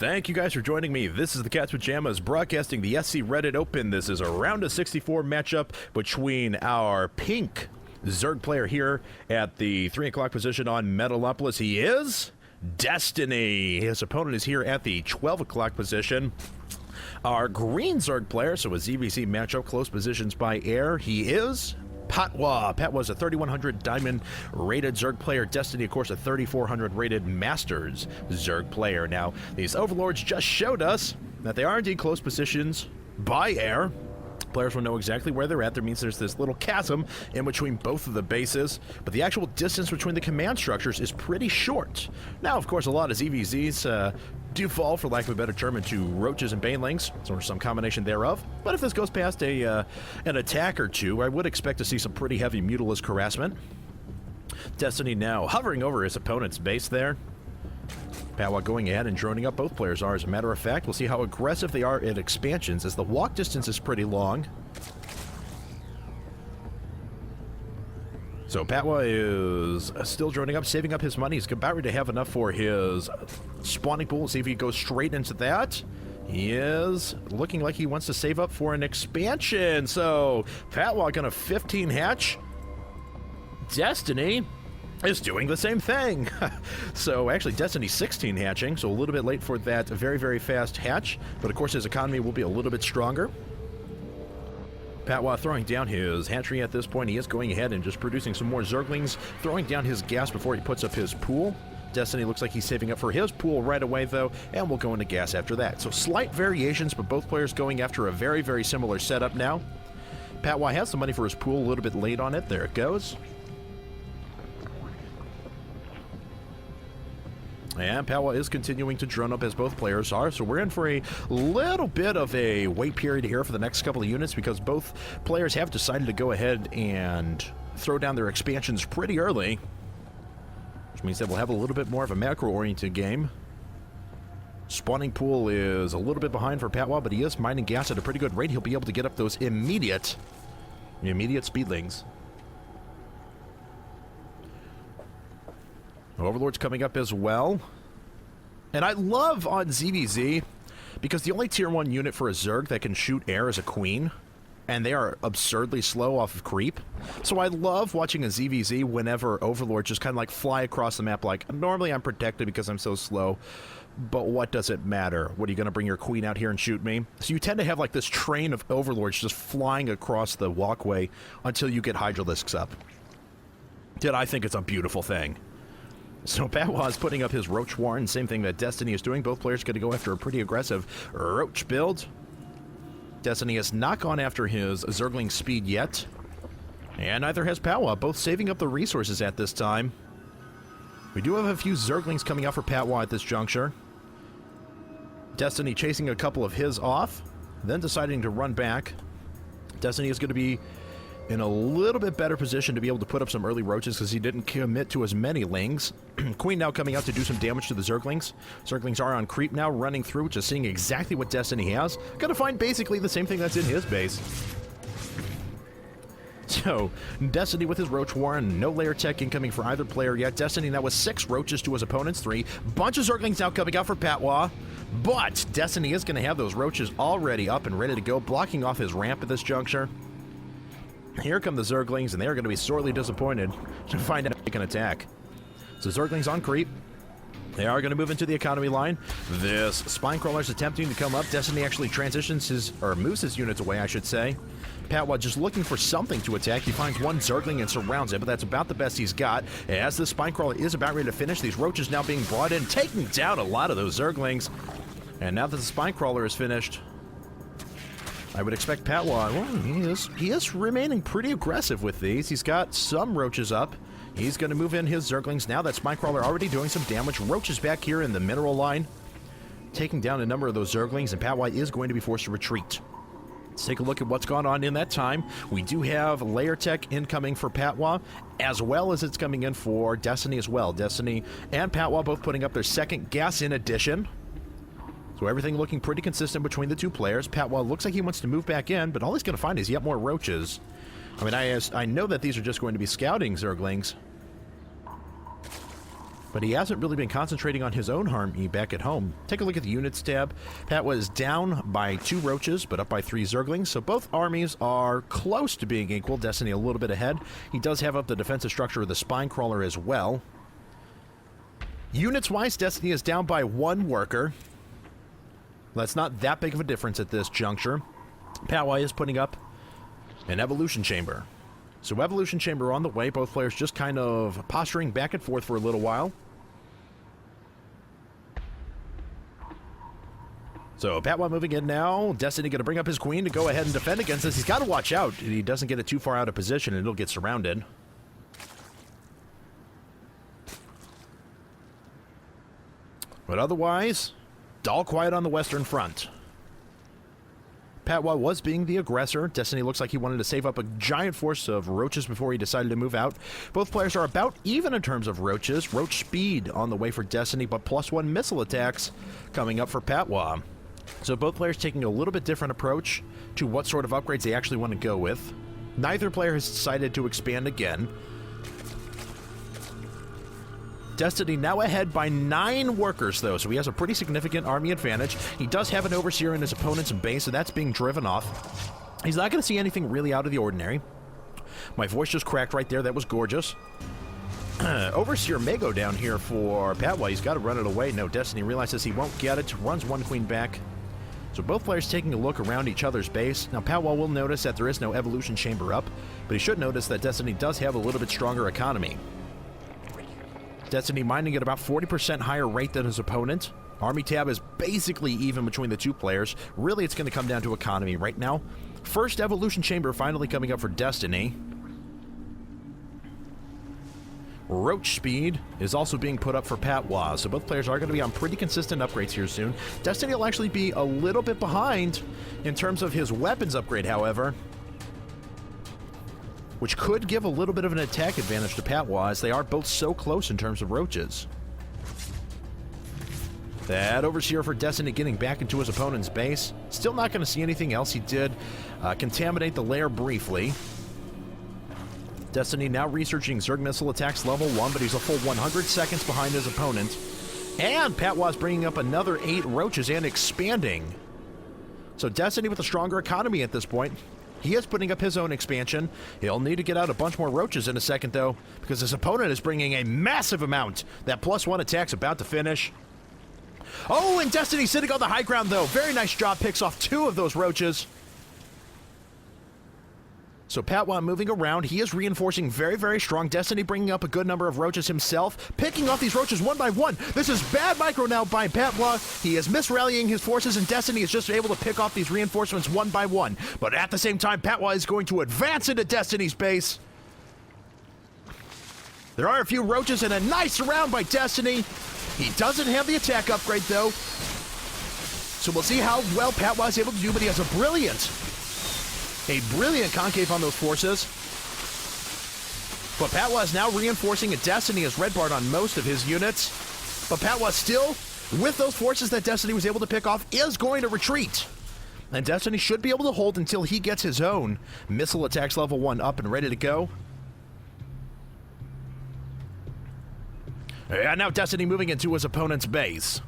Thank you guys for joining me. This is the Cats Pajamas broadcasting the SC Reddit Open. This is a round of 64 matchup between our pink Zerg player here at the 3 o'clock position on Metalopolis. He is Destiny. His opponent is here at the 12 o'clock position. Our green Zerg player, so a ZVC matchup, close positions by air. He is PatWah. PatWah's a 3100 diamond rated Zerg player. Destiny, of course, a 3400 rated Masters Zerg player. Now, these Overlords just showed us that they are indeed close positions by air. Players will know exactly where they're at. That means there's this little chasm in between both of the bases, but the actual distance between the command structures is pretty short. Now, of course, a lot of ZVZs do fall, for lack of a better term, into roaches and banelings, or some combination thereof. But if this goes past an attack or two, I would expect to see some pretty heavy Mutalisk harassment. Destiny now hovering over his opponent's base there. PatWah going ahead and droning up. Both players are, as a matter of fact. We'll see how aggressive they are at expansions, as the walk distance is pretty long. So PatWah is still droning up, saving up his money. He's about ready to have enough for his spawning pool. See if he goes straight into that. He is looking like he wants to save up for an expansion. So PatWah gonna 15 hatch. Destiny is doing the same thing. So actually Destiny 16 hatching, so a little bit late for that very, very fast hatch, but of course his economy will be a little bit stronger. PatWah throwing down his hatchery at this point. He is going ahead and just producing some more Zerglings, throwing down his gas before he puts up his pool. Destiny looks like he's saving up for his pool right away, though, and we'll go into gas after that. So slight variations, but both players going after a very, very similar setup now. PatWah has some money for his pool, a little bit late on it. There it goes. And PatWah is continuing to drone up, as both players are, so we're in for a little bit of a wait period here for the next couple of units, because both players have decided to go ahead and throw down their expansions pretty early, which means that we'll have a little bit more of a macro-oriented game. Spawning pool is a little bit behind for PatWah, but he is mining gas at a pretty good rate. He'll be able to get up those immediate speedlings. Overlord's coming up as well. And I love on ZVZ, because the only tier 1 unit for a Zerg that can shoot air is a Queen, and they are absurdly slow off of creep. So I love watching a ZVZ whenever Overlord just kind of like fly across the map like, normally I'm protected because I'm so slow, but what does it matter? What, are you going to bring your Queen out here and shoot me? So you tend to have like this train of Overlords just flying across the walkway until you get Hydralisks up. Did I think it's a beautiful thing. So PatWah is putting up his Roach Warren, same thing that Destiny is doing. Both players going to go after a pretty aggressive Roach build. Destiny has not gone after his Zergling speed yet, and neither has PatWah, both saving up the resources at this time. We do have a few Zerglings coming out for PatWah at this juncture. Destiny chasing a couple of his off, then deciding to run back. Destiny is going to be in a little bit better position to be able to put up some early roaches, because he didn't commit to as many lings. Queen now coming out to do some damage to the Zerglings. Zerglings are on creep now, running through, just seeing exactly what Destiny has. Gonna find basically the same thing that's in his base. So, Destiny with his Roach Warren, no layer tech incoming for either player yet. Destiny now with 6 roaches to his opponent's 3. Bunch of Zerglings now coming out for PatWah, but Destiny is gonna have those roaches already up and ready to go, blocking off his ramp at this juncture. Here come the Zerglings, and they are going to be sorely disappointed to find out they can attack. So Zerglings on creep. They are going to move into the economy line. This Spinecrawler is attempting to come up. Destiny actually transitions his, or moves his units away, I should say. PatWah just looking for something to attack. He finds one Zergling and surrounds it, but that's about the best he's got. As the Spinecrawler is about ready to finish, these roaches now being brought in, taking down a lot of those Zerglings. And now that the Spinecrawler is finished, I would expect PatWah, well, he is remaining pretty aggressive with these. He's got some roaches up. He's going to move in his Zerglings now. That Spinecrawler already doing some damage. Roaches back here in the mineral line, taking down a number of those Zerglings, and PatWah is going to be forced to retreat. Let's take a look at what's gone on in that time. We do have layer tech incoming for PatWah, as well as it's coming in for Destiny as well. Destiny and PatWah both putting up their second gas in addition. So everything looking pretty consistent between the two players. PatWah looks like he wants to move back in, but all he's going to find is yet more roaches. I mean, I know that these are just going to be scouting Zerglings. but he hasn't really been concentrating on his own army back at home. Take a look at the units tab. PatWah is down by 2 roaches, but up by 3 zerglings, so both armies are close to being equal. Destiny a little bit ahead. He does have up the defensive structure of the spine crawler as well. Units-wise, Destiny is down by 1 worker. That's not that big of a difference at this juncture. PatWah is putting up an evolution chamber. So evolution chamber on the way. Both players just kind of posturing back and forth for a little while. So PatWah moving in now. Destiny going to bring up his queen to go ahead and defend against this. He's got to watch out. He doesn't get it too far out of position and it'll get surrounded. But otherwise, all quiet on the Western Front. PatWah was being the aggressor. Destiny looks like he wanted to save up a giant force of roaches before he decided to move out. Both players are about even in terms of roaches. Roach speed on the way for Destiny, but +1 missile attacks coming up for PatWah. So both players taking a little bit different approach to what sort of upgrades they actually want to go with. Neither player has decided to expand again. Destiny now ahead by 9 workers, though, so he has a pretty significant army advantage. He does have an overseer in his opponent's base, so that's being driven off. He's not going to see anything really out of the ordinary. My voice just cracked right there. That was gorgeous. Overseer may go down here for PatWah. He's got to run it away. No, Destiny realizes he won't get it. Runs 1 queen back. So both players taking a look around each other's base. Now, PatWah will notice that there is no evolution chamber up, but he should notice that Destiny does have a little bit stronger economy. Destiny mining at about 40% higher rate than his opponent. Army tab is basically even between the 2 players. Really, it's going to come down to economy right now. First evolution chamber finally coming up for Destiny. Roach speed is also being put up for PatWah, so both players are going to be on pretty consistent upgrades here soon. Destiny will actually be a little bit behind in terms of his weapons upgrade, however, which could give a little bit of an attack advantage to PatWah, as they are both so close in terms of roaches. That Overseer for Destiny getting back into his opponent's base. Still not going to see anything else. He did contaminate the lair briefly. Destiny now researching Zerg missile attacks level 1, but he's a full 100 seconds behind his opponent. And PatWah's bringing up another 8 roaches and expanding. So Destiny with a stronger economy at this point. He is putting up his own expansion. He'll need to get out a bunch more roaches in a second, though, because his opponent is bringing a massive amount. That +1 attack's about to finish. Oh, and Destiny sitting on the high ground, though. Very nice job. Picks off 2 of those roaches. So PatWah moving around. He is reinforcing very, very strong. Destiny bringing up a good number of roaches himself. Picking off these roaches 1 by 1. This is bad micro now by PatWah. He is misrallying his forces, and Destiny is just able to pick off these reinforcements 1 by 1. But at the same time, PatWah is going to advance into Destiny's base. There are a few roaches and a nice round by Destiny. He doesn't have the attack upgrade, though. So we'll see how well PatWah is able to do, but he has a brilliant concave on those forces. But PatWah is now reinforcing a Destiny as red barred on most of his units. But PatWah still, with those forces that Destiny was able to pick off, is going to retreat. And Destiny should be able to hold until he gets his own missile attacks level 1 up and ready to go. And now Destiny moving into his opponent's base.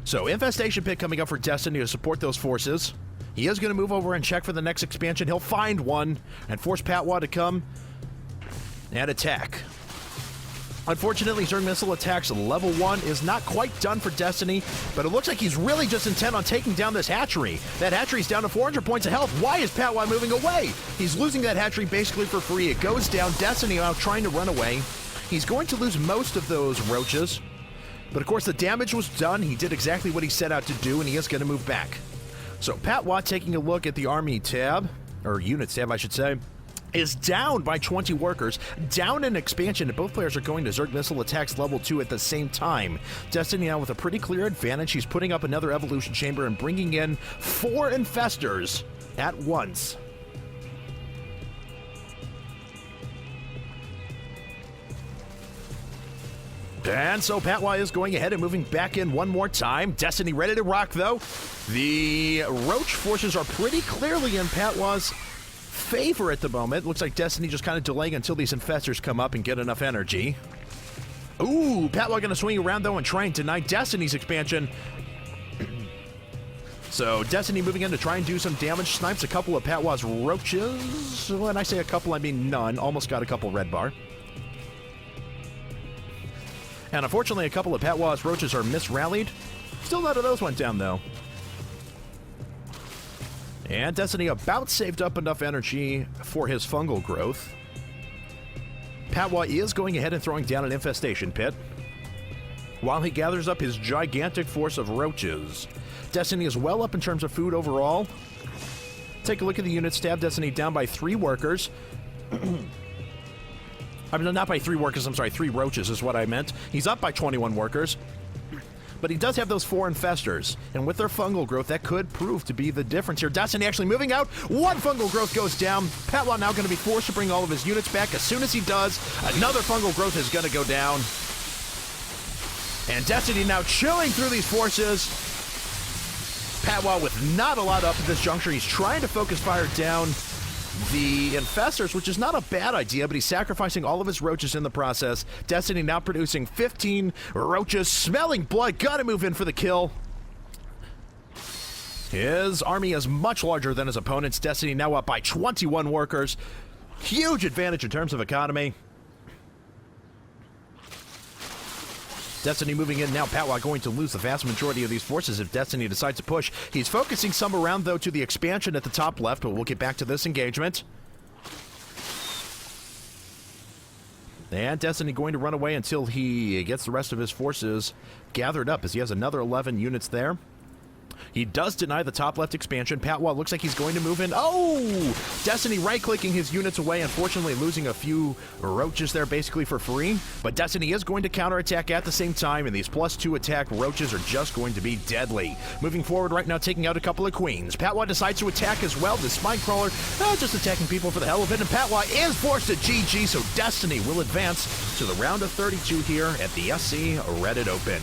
So Infestation Pit coming up for Destiny to support those forces. He is going to move over and check for the next expansion. He'll find one and force PatWah to come and attack. Unfortunately, Zerg missile attacks level 1 is not quite done for Destiny, but it looks like he's really just intent on taking down this hatchery. That hatchery's down to 400 points of health. Why is PatWah moving away? He's losing that hatchery basically for free. It goes down. Destiny now trying to run away. He's going to lose most of those roaches, but of course the damage was done. He did exactly what he set out to do, and he is going to move back. So PatWah, taking a look at the army tab, or units tab I should say, is down by 20 workers, down in expansion, and both players are going to Zerg missile attacks level 2 at the same time. Destiny now with a pretty clear advantage. He's putting up another evolution chamber and bringing in 4 infestors at once. And so PatWah is going ahead and moving back in one more time. Destiny ready to rock, though. The roach forces are pretty clearly in PatWah's favor at the moment. Looks like Destiny just kind of delaying until these infestors come up and get enough energy. Ooh, PatWah going to swing around, though, and try and deny Destiny's expansion. So Destiny moving in to try and do some damage. Snipes a couple of PatWah's roaches. When I say a couple, I mean none. Almost got a couple red bar. And unfortunately, a couple of PatWah's roaches are misrallied. Still none of those went down, though. And Destiny about saved up enough energy for his fungal growth. PatWah is going ahead and throwing down an infestation pit while he gathers up his gigantic force of roaches. Destiny is well up in terms of food overall. Take a look at the unit stab. Destiny down by 3 workers. I mean, not by 3 workers, I'm sorry, 3 roaches is what I meant. He's up by 21 workers. But he does have those 4 infestors, and with their fungal growth, that could prove to be the difference here. Destiny actually moving out. 1 fungal growth goes down. PatWah now going to be forced to bring all of his units back. As soon as he does, another fungal growth is going to go down. And Destiny now chilling through these forces. PatWah with not a lot up at this juncture. He's trying to focus fire down the infestors, which is not a bad idea, but he's sacrificing all of his roaches in the process. Destiny now producing 15 roaches, smelling blood, gotta move in for the kill. His army is much larger than his opponent's. Destiny now up by 21 workers. Huge advantage in terms of economy. Destiny moving in now. PatWah going to lose the vast majority of these forces if Destiny decides to push. He's focusing some around, though, to the expansion at the top left, but we'll get back to this engagement. And Destiny going to run away until he gets the rest of his forces gathered up, as he has another 11 units there. He does deny the top left expansion. PatWah looks like he's going to move in. Oh! Destiny right-clicking his units away, unfortunately losing a few roaches there basically for free. But Destiny is going to counterattack at the same time, and these +2 attack roaches are just going to be deadly. Moving forward right now, taking out a couple of queens. PatWah decides to attack as well. The spine crawler just attacking people for the hell of it, and PatWah is forced to GG, so Destiny will advance to the round of 32 here at the SC Reddit Open.